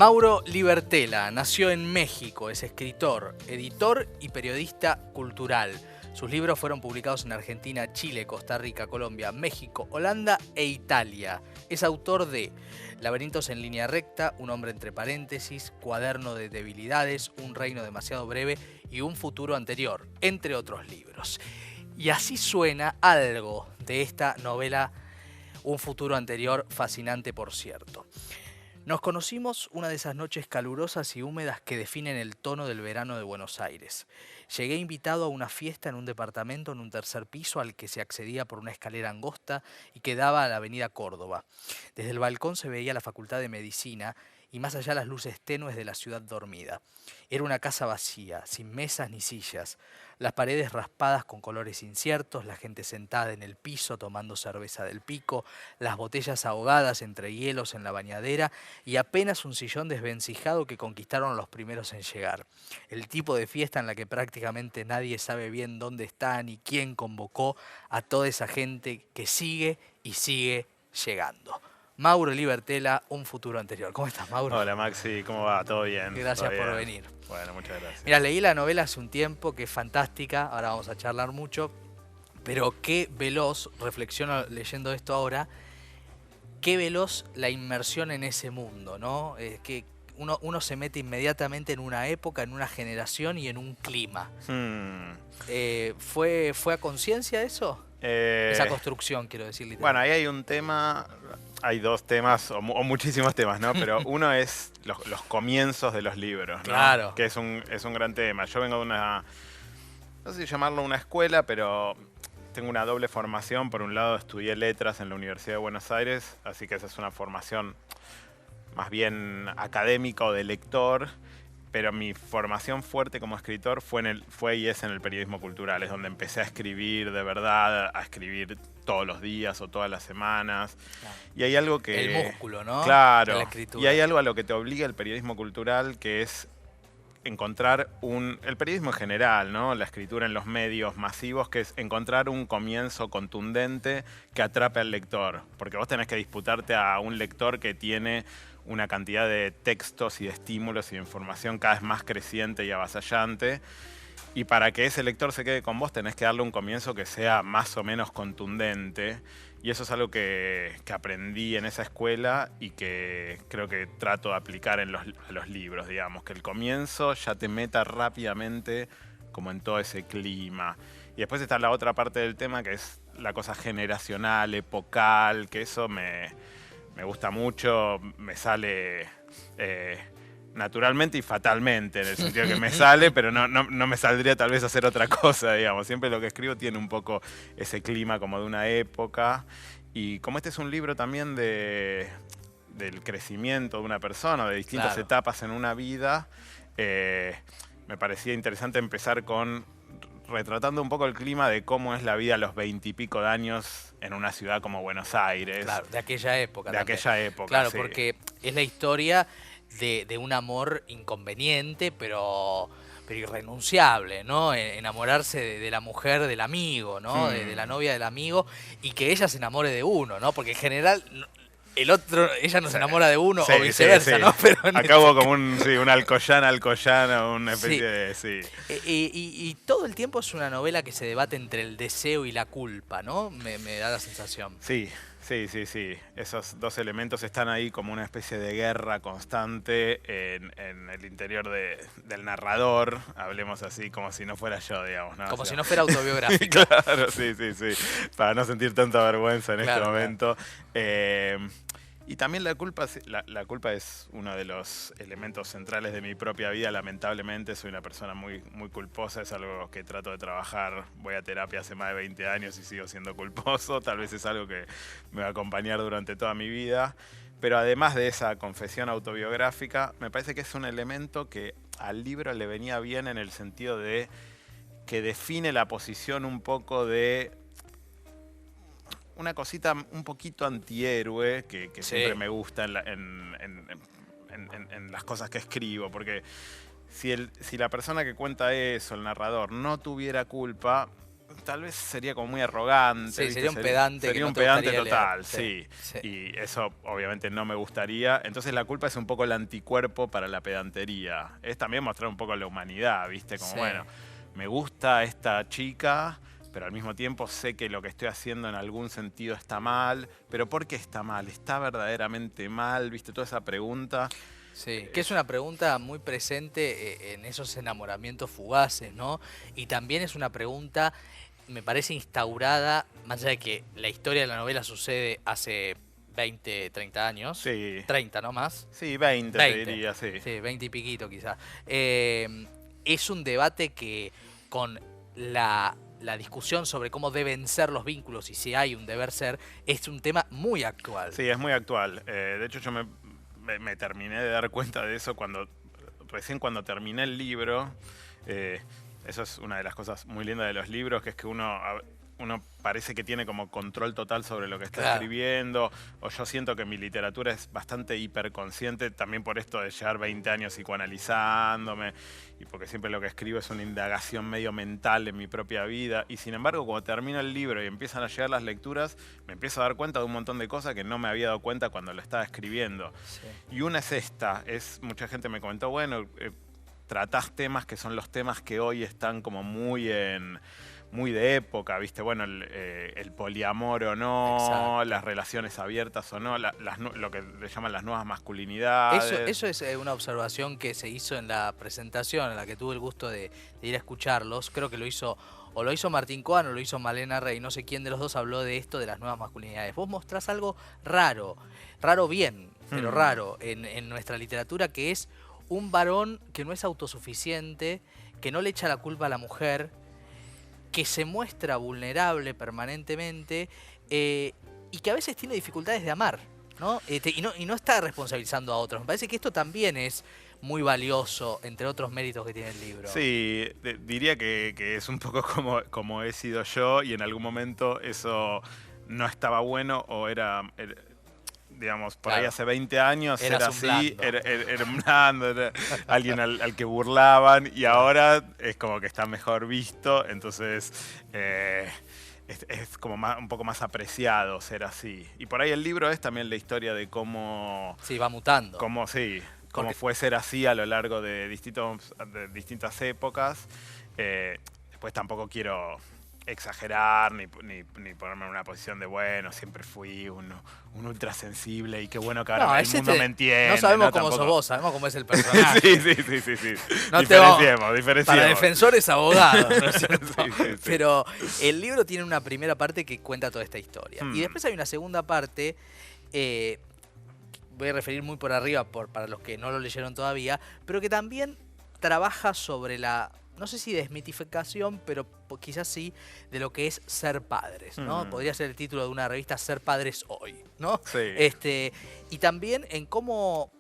Mauro Libertela nació en México, es escritor, editor y periodista cultural. Sus libros fueron publicados en Argentina, Chile, Costa Rica, Colombia, México, Holanda e Italia. Es autor de Laberintos en línea recta, Un hombre entre paréntesis, Cuaderno de debilidades, Un reino demasiado breve y Un futuro anterior, entre otros libros. Y así suena algo de esta novela, Un futuro anterior, fascinante por cierto. Nos conocimos una de esas noches calurosas y húmedas que definen el tono del verano de Buenos Aires. Llegué invitado a una fiesta en un departamento en un tercer piso al que se accedía por una escalera angosta y que daba a la avenida Córdoba. Desde el balcón se veía la Facultad de Medicina y más allá las luces tenues de la ciudad dormida. Era una casa vacía, sin mesas ni sillas, las paredes raspadas con colores inciertos, la gente sentada en el piso tomando cerveza del pico, las botellas ahogadas entre hielos en la bañadera y apenas un sillón desvencijado que conquistaron los primeros en llegar. El tipo de fiesta en la que prácticamente nadie sabe bien dónde está ni quién convocó a toda esa gente que sigue y sigue llegando. Mauro Libertela, Un futuro anterior. ¿Cómo estás, Mauro? Hola, Maxi, ¿cómo va? ¿Todo bien? Gracias ¿Todo bien? por venir. Bueno, muchas gracias. Mira, leí la novela hace un tiempo, que es fantástica, ahora vamos a charlar mucho, pero qué veloz, reflexiono leyendo esto ahora, qué veloz la inmersión en ese mundo, ¿no? Que uno se mete inmediatamente en una época, en una generación y en un clima. ¿Fue a conciencia eso? Esa construcción, quiero decir. Literal. Bueno, ahí hay un tema, hay dos temas, o muchísimos temas, ¿no? Pero uno es los comienzos de los libros, ¿no? Claro. Que es un gran tema. Yo vengo de una, no sé si llamarlo una escuela, pero tengo una doble formación. Por un lado estudié letras en la Universidad de Buenos Aires, así que esa es una formación más bien académica o de lector. Pero mi formación fuerte como escritor fue y es en el periodismo cultural. Es donde empecé a escribir de verdad, a escribir todos los días o todas las semanas. Claro. Y hay algo que... El músculo, ¿no? Claro. De la escritura. Y hay algo a lo que te obliga el periodismo cultural, que es encontrar el periodismo en general, ¿no? La escritura en los medios masivos, que es encontrar un comienzo contundente que atrape al lector. Porque vos tenés que disputarte a un lector que tiene una cantidad de textos y de estímulos y de información cada vez más creciente y avasallante. Y para que ese lector se quede con vos tenés que darle un comienzo que sea más o menos contundente. Y eso es algo que aprendí en esa escuela y que creo que trato de aplicar a los libros, digamos. Que el comienzo ya te meta rápidamente como en todo ese clima. Y después está la otra parte del tema, que es la cosa generacional, epocal, que eso me gusta mucho, me sale naturalmente y fatalmente, en el sentido que me sale, pero no me saldría tal vez hacer otra cosa, digamos. Siempre lo que escribo tiene un poco ese clima como de una época. Y como este es un libro también del crecimiento de una persona, de distintas etapas en una vida, me parecía interesante empezar retratando un poco el clima de cómo es la vida a los 20 y pico de años en una ciudad como Buenos Aires. Claro, de aquella época. De aquella época, claro, sí. Porque es la historia de un amor inconveniente, pero irrenunciable, ¿no? Enamorarse de la mujer del amigo, ¿no? De la novia del amigo, y que ella se enamore de uno, ¿no? Porque en general ella no se enamora de uno, o viceversa, ¿no? Pero acabo como un alcoyana, una especie de... Sí. Y todo el tiempo es una novela que se debate entre el deseo y la culpa, ¿no? Me da la sensación. Sí. Esos dos elementos están ahí como una especie de guerra constante en el interior del narrador, hablemos así, como si no fuera yo, digamos, ¿no? Como si no fuera autobiográfico. Claro, sí, para no sentir tanta vergüenza en este momento. Y también la culpa es uno de los elementos centrales de mi propia vida, lamentablemente. Soy una persona muy, muy culposa, es algo que trato de trabajar. Voy a terapia hace más de 20 años y sigo siendo culposo. Tal vez es algo que me va a acompañar durante toda mi vida. Pero además de esa confesión autobiográfica, me parece que es un elemento que al libro le venía bien en el sentido de que define la posición un poco de... una cosita un poquito antihéroe que siempre me gusta en las cosas que escribo, porque si la persona que cuenta eso, el narrador, no tuviera culpa, tal vez sería como muy arrogante. Sí, ¿viste? sería un pedante. Sería que un no te pedante gustaría total, leer. sí. Sí. Y eso obviamente no me gustaría. Entonces la culpa es un poco el anticuerpo para la pedantería. Es también mostrar un poco la humanidad, ¿viste? Como, Sí. bueno, me gusta esta chica, pero al mismo tiempo sé que lo que estoy haciendo en algún sentido está mal. ¿Pero por qué está mal? ¿Está verdaderamente mal? ¿Viste? Toda esa pregunta. Sí, que es una pregunta muy presente en esos enamoramientos fugaces, ¿no? Y también es una pregunta, me parece, instaurada, más allá de que la historia de la novela sucede hace 20, 30 años. Sí. 30, ¿no más? Sí, 20 te diría, sí. Sí, 20 y piquito quizás. Es un debate que con la discusión sobre cómo deben ser los vínculos y si hay un deber ser, es un tema muy actual. Sí, es muy actual. De hecho, yo me terminé de dar cuenta de eso recién cuando terminé el libro. Eso es una de las cosas muy lindas de los libros, que es que uno parece que tiene como control total sobre lo que está Claro. escribiendo, o yo siento que mi literatura es bastante hiperconsciente, también por esto de llevar 20 años psicoanalizándome, y porque siempre lo que escribo es una indagación medio mental en mi propia vida, y sin embargo cuando termino el libro y empiezan a llegar las lecturas, me empiezo a dar cuenta de un montón de cosas que no me había dado cuenta cuando lo estaba escribiendo. Sí. Y una es esta, mucha gente me comentó, bueno, tratás temas que son los temas que hoy están como muy de época, ¿viste? Bueno, el poliamor o no, Exacto. las relaciones abiertas o no, lo que le llaman las nuevas masculinidades. Eso es una observación que se hizo en la presentación, en la que tuve el gusto de ir a escucharlos. Creo que lo hizo Martín Coan o lo hizo Malena Rey. No sé quién de los dos habló de esto, de las nuevas masculinidades. Vos mostrás algo raro bien, pero raro en nuestra literatura, que es un varón que no es autosuficiente, que no le echa la culpa a la mujer, que se muestra vulnerable permanentemente y que a veces tiene dificultades de amar, ¿no? Y no está responsabilizando a otros. Me parece que esto también es muy valioso, entre otros méritos que tiene el libro. Sí, diría que es un poco como he sido yo, y en algún momento eso no estaba bueno o digamos, por ahí Claro. hace 20 años Eras era un así, blando. era un blando, era alguien al que burlaban, y ahora es como que está mejor visto, entonces es como un poco más apreciado ser así. Y por ahí el libro es también la historia de cómo... Sí, va mutando. Cómo fue ser así a lo largo de distintas épocas. Después tampoco quiero exagerar ni ponerme en una posición de, bueno, siempre fui un ultrasensible y qué bueno que ahora el mundo me entiende. No sabemos ¿no? cómo Tampoco... sos vos, sabemos cómo es el personaje. sí. No Diferenciemos. Para defensores abogados, ¿no es cierto? Sí. Pero el libro tiene una primera parte que cuenta toda esta historia. Y después hay una segunda parte, voy a referir muy por arriba para los que no lo leyeron todavía, pero que también trabaja sobre la, no sé si desmitificación, pero quizás sí, de lo que es ser padres, ¿no? Podría ser el título de una revista, Ser Padres Hoy, ¿no? Sí. Y también en cómo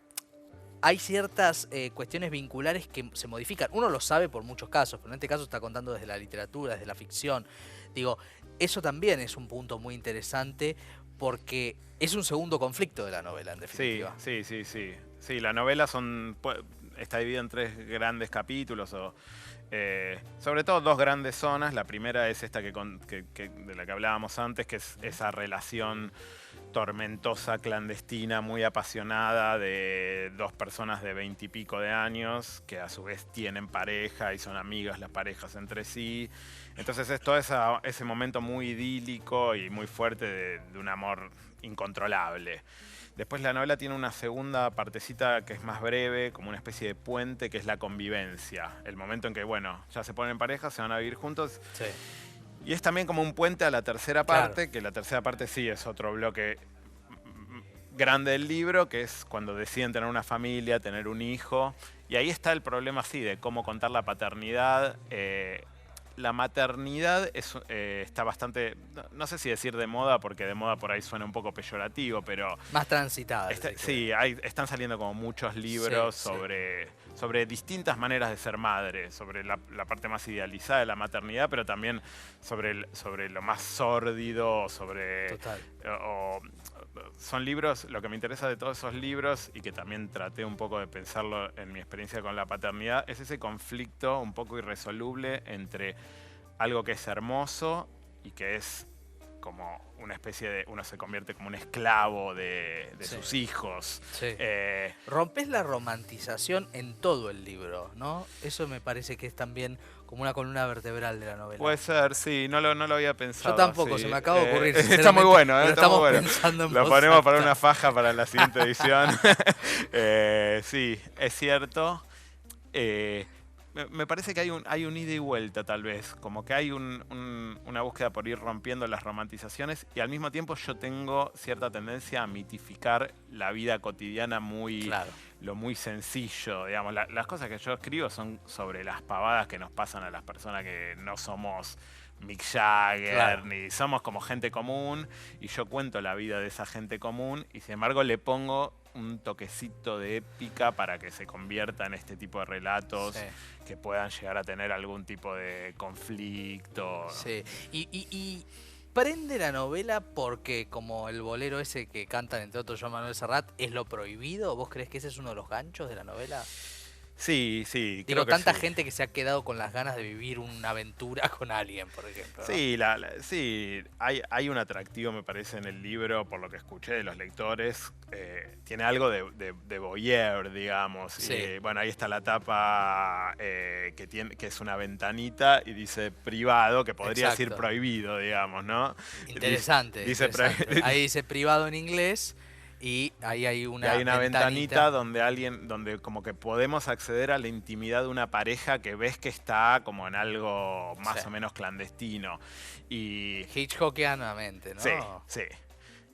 hay ciertas cuestiones vinculares que se modifican. Uno lo sabe por muchos casos, pero en este caso está contando desde la literatura, desde la ficción. Digo, eso también es un punto muy interesante porque es un segundo conflicto de la novela, en definitiva. Sí. Sí, la novela está dividida en 3 grandes capítulos, sobre todo 2 grandes zonas. La primera es esta de la que hablábamos antes, que es esa relación tormentosa, clandestina, muy apasionada de 2 personas de 20 y pico de años que a su vez tienen pareja y son amigas las parejas entre sí. Entonces es todo ese momento muy idílico y muy fuerte de un amor incontrolable. Después la novela tiene una segunda partecita que es más breve, como una especie de puente, que es la convivencia. El momento en que, bueno, ya se ponen en pareja, se van a vivir juntos. Sí. Y es también como un puente a la tercera parte, Claro. que la tercera parte sí es otro bloque grande del libro, que es cuando deciden tener una familia, tener un hijo. Y ahí está el problema, sí, de cómo contar la paternidad. La maternidad está bastante, no sé si decir de moda, porque de moda por ahí suena un poco peyorativo, pero... Más transitada. Sí, están saliendo como muchos libros sobre distintas maneras de ser madre, sobre la parte más idealizada de la maternidad, pero también sobre lo más sórdido, Total. Son libros, lo que me interesa de todos esos libros, y que también traté un poco de pensarlo en mi experiencia con la paternidad, es ese conflicto un poco irresoluble entre algo que es hermoso y que es como una especie de... Uno se convierte como un esclavo de Sí. sus hijos. Sí. Rompes la romantización en todo el libro, ¿no? Eso me parece que es también como una columna vertebral de la novela. Puede ser, sí, no lo había pensado. Yo tampoco, sí. se me acaba de ocurrir. Está muy bueno, pero está muy estamos bueno. pensando en Lo voz ponemos alta. para una faja para la siguiente edición. Sí, es cierto. Me parece que hay un ida y vuelta tal vez, como que hay una búsqueda por ir rompiendo las romantizaciones y al mismo tiempo yo tengo cierta tendencia a mitificar la vida cotidiana Claro. lo muy sencillo, digamos. Las cosas que yo escribo son sobre las pavadas que nos pasan a las personas que no somos Mick Jagger, Claro. ni somos como gente común, y yo cuento la vida de esa gente común y sin embargo le pongo un toquecito de épica para que se convierta en este tipo de relatos Sí. que puedan llegar a tener algún tipo de conflicto. Sí. Y prende la novela porque, como el bolero ese que cantan entre otros Joan Manuel Serrat, es lo prohibido. ¿Vos crees que ese es uno de los ganchos de la novela? Sí, sí, Digo, creo que tanta sí. gente que se ha quedado con las ganas de vivir una aventura con alguien, por ejemplo, ¿no? Sí, sí, hay un atractivo, me parece, en el libro, por lo que escuché de los lectores. Tiene algo de voyeur, digamos. Sí. Y, bueno, ahí está la tapa que es una ventanita y dice privado, que podría decir Exacto. prohibido, digamos, ¿no? Interesante. Dice interesante. Ahí dice privado en inglés y ahí hay y una, hay una ventanita donde como que podemos acceder a la intimidad de una pareja que ves que está como en algo más Sí. o menos clandestino. Y Hitchcockianamente, ¿no? sí, sí.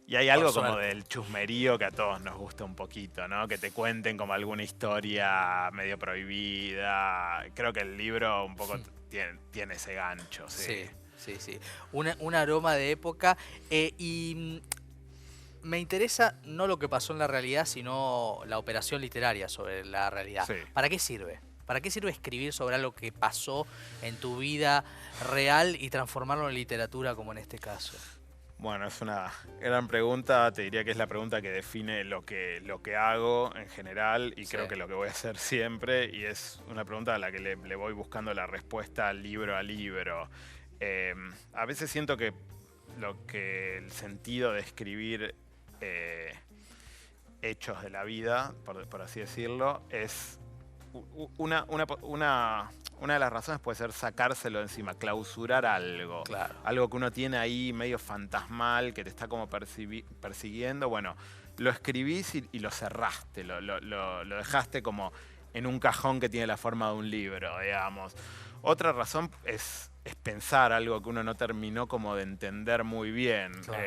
Y hay algo como suerte. del chusmerío que a todos nos gusta un poquito, ¿no? Que te cuenten como alguna historia medio prohibida. Creo que el libro un poco tiene ese gancho, sí. Sí. Un aroma de época. Y me interesa no lo que pasó en la realidad, sino la operación literaria sobre la realidad. Sí. ¿Para qué sirve? ¿Para qué sirve escribir sobre algo que pasó en tu vida real y transformarlo en literatura, como en este caso? Bueno, es una gran pregunta. Te diría que es la pregunta que define lo que hago en general y Sí. creo que lo que voy a hacer siempre. Y es una pregunta a la que le voy buscando la respuesta libro a libro. A veces siento que el sentido de escribir hechos de la vida, por así decirlo, es una de las razones puede ser sacárselo de encima, clausurar algo. Claro. Algo que uno tiene ahí medio fantasmal, que te está como persiguiendo. Bueno, lo escribís y lo cerraste, lo dejaste como en un cajón que tiene la forma de un libro, digamos. Otra razón es pensar algo que uno no terminó como de entender muy bien. Claro.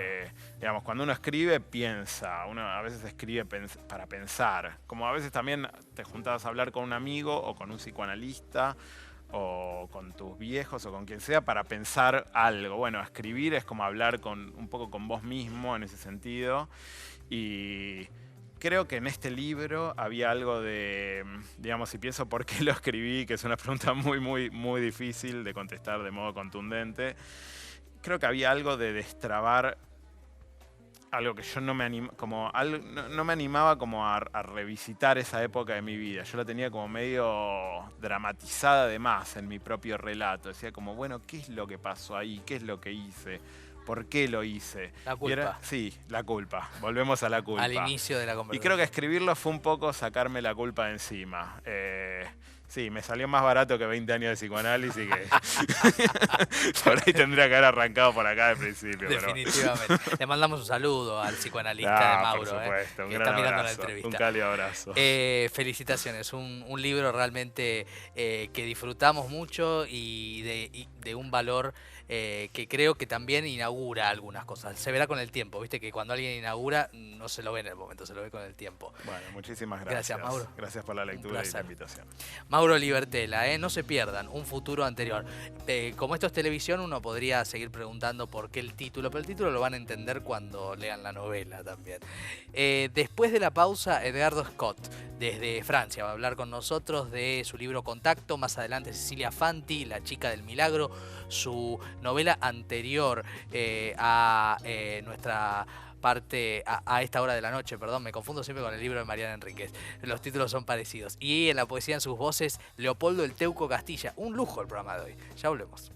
Digamos, cuando uno escribe, piensa. Uno a veces escribe para pensar. Como a veces también te juntabas a hablar con un amigo o con un psicoanalista o con tus viejos o con quien sea para pensar algo. Bueno, escribir es como hablar un poco con vos mismo en ese sentido. Y creo que en este libro había algo de, digamos, si pienso por qué lo escribí, que es una pregunta muy difícil de contestar de modo contundente, creo que había algo de destrabar algo que yo no me animaba como a revisitar esa época de mi vida. Yo la tenía como medio dramatizada de más en mi propio relato. Decía como, bueno, ¿qué es lo que pasó ahí? ¿Qué es lo que hice? ¿Por qué lo hice? La culpa. Sí, la culpa. Volvemos a la culpa. Al inicio de la Y conversación. creo que escribirlo fue un poco sacarme la culpa de encima. Sí, me salió más barato que 20 años de psicoanálisis que por ahí tendría que haber arrancado por acá de principio. Definitivamente. Le mandamos un saludo al psicoanalista de Mauro, por supuesto, un que gran está mirando la abrazo, entrevista. un cálido abrazo. Felicitaciones, un libro realmente que disfrutamos mucho y de un valor que creo que también inaugura algunas cosas. Se verá con el tiempo, viste que cuando alguien inaugura no se lo ve en el momento, se lo ve con el tiempo. Bueno, muchísimas gracias. Gracias, Mauro. Gracias por la lectura y la invitación. Mauro Libertela, no se pierdan, Un futuro anterior. Como esto es televisión, uno podría seguir preguntando por qué el título, pero el título lo van a entender cuando lean la novela también. Después de la pausa, Edgardo Scott, desde Francia, va a hablar con nosotros de su libro Contacto. Más adelante, Cecilia Fanti, La chica del milagro, su novela anterior a nuestra parte a esta hora de la noche, perdón, me confundo siempre con el libro de Mariana Enríquez, los títulos son parecidos. Y en la poesía en sus voces, Leopoldo el Teuco Castilla. Un lujo el programa de hoy, ya volvemos.